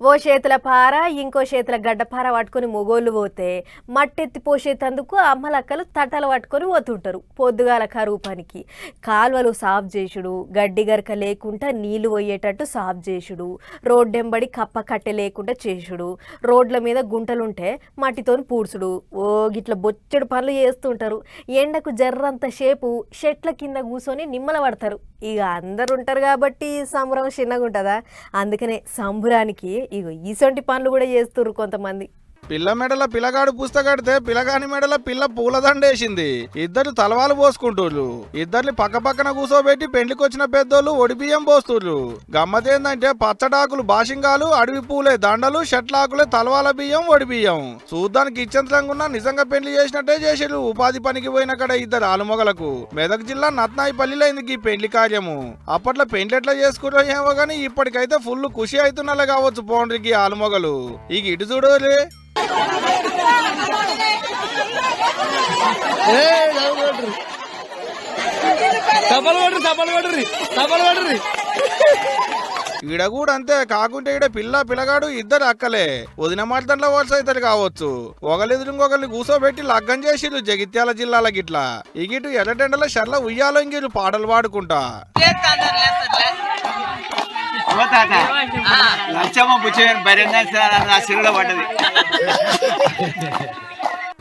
ఓ చేతుల పార ఇంకో చేతుల గడ్డపార పట్టుకొని మొగోళ్ళు పోతే మట్టెత్తి పోసేటందుకు అమ్మలక్కలు తట్టలు పట్టుకొని పోతుంటారు పొద్దుగాల కరువు పనికి. కాలువలు సాఫ్ చేసుడు, గడ్డి గరక లేకుండా నీళ్లు పోయేటట్టు సాఫ్ చేసుడు, రోడ్డెంబడి కప్ప కట్టె లేకుండా చేసుడు, రోడ్ల మీద గుంటలుంటే మట్టితోని పూడ్చుడు, ఓ గిట్ల బొచ్చడు పనులు చేస్తుంటారు. ఎండకు జర్రంత షేపు చెట్ల కింద కూర్చొని నిమ్మల పడతారు. ఇక అందరు ఉంటారు కాబట్టి సంబరం చిన్నగా ఉంటుందా? అందుకనే సంబరానికి ఇగో ఈసొంటి పనులు కూడా చేస్తుర్రు కొంతమంది. పిల్ల మెడల పిల్లగాడు పుస్తకడితే పిల్లగాని మెడల పిల్ల పూలదండేసింది. ఇద్దరు తలవాలు పోసుకుంటుర్రు. ఇద్దరిని పక్క పక్కన కూసోబెట్టి పెండ్లికొచ్చిన పెద్దోళ్ళు ఒడిబియ్యం పోస్తుర్రు. గమ్మతేందంటే పచ్చడాకులు బాషింగాలు, అడవి పూలే దండలు, షట్లాకులే తలవాల బియ్యం, ఒడిబియ్యం. చూడ్డానికి ఇచ్చంతరంగా ఉన్న నిజంగా పెళ్లి చేసినట్టే చేసిర్రు. ఉపాధి పనికి పోయిన కడ ఇద్దరు ఆలుమొగలకు. మెదక్ జిల్లా నత్నాయిపల్లిలో ఇందుకు ఈ పెళ్లి కార్యము. అప్పట్లో పెండ్లి ఎట్లా చేసుకుర్రో ఏమో గానీ ఇప్పటికైతే ఫుల్ ఖుషి అవుతున్నలే కావచ్చు పోండ్రికి ఆలుమొగలు. ఇక ఇటు చూడలే ఈడ కూడా అంతే. కాకుంటే ఈడ పిల్లగాడు ఇద్దరు అక్కలే. వదిన మాటదండ్ల వలస అవుతారు కావచ్చు. ఒకరిని కూసోబెట్టి లగ్గం చేసిరు జగిత్యాల జిల్లాల గిట్లా. ఇగిటు ఎర్రటెండల షర్ల ఉయ్యాలంగిరు పాటలు పాడుకుంటా.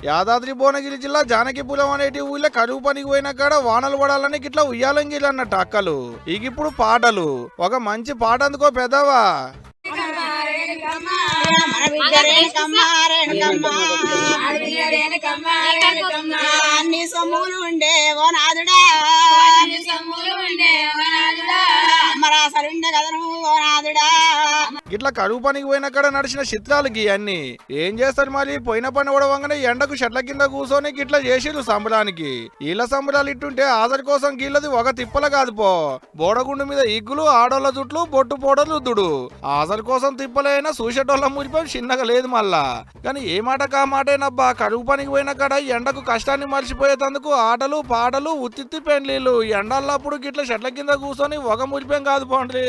యాదాద్రి భువనగిరి జిల్లా జానకిపురం అనేటి ఊళ్ళో కరువు పనికి పోయిన కాడ వానలు పడాలని గిట్లా ఉయ్యాలంగిలు అన్నట్టు అక్కలు. ఇప్పుడు పాటలు. ఒక మంచి పాట అందుకో పెద్దవా. అన్ని సొమ్ములు ఉండే ఓ నాదుడా, మరాసలుండే కదను ఓ నాదుడా. ఇట్లా కరువు పనికి పోయిన కాడ నడిచిన చిత్రాలు అన్ని ఏం చేస్తారు మరి? పోయిన పని ఉడవంగానే ఎండకు చెట్ల కింద కూర్చొని గిట్లా చేసిరు సంబరానికి. వీళ్ళ సంబరాలు ఇట్టుంటే ఆదరి కోసం గీళ్ళది ఒక తిప్పల కాదు పో. బోడగుండు మీద ఇగ్గులు, ఆడోళ్ళ జుట్లు, బొట్టు పోడలు రుద్దుడు. ఆదరి కోసం తిప్పలైనా చూసేటోళ్ళ మురిపోయి చిన్నగా లేదు మళ్ళా. కానీ ఏ మాట కా మాటేనబ్బా. కరువు పనికి పోయిన కాడ ఎండకు కష్టాన్ని మర్చిపోయేందుకు ఆటలు, పాటలు, ఉత్తిత్తి పెండ్లీలు. ఎండల్లప్పుడు గిట్ల చెట్ల కింద కూర్చొని ఒక మురిపోయం కాదు పోండ్రి.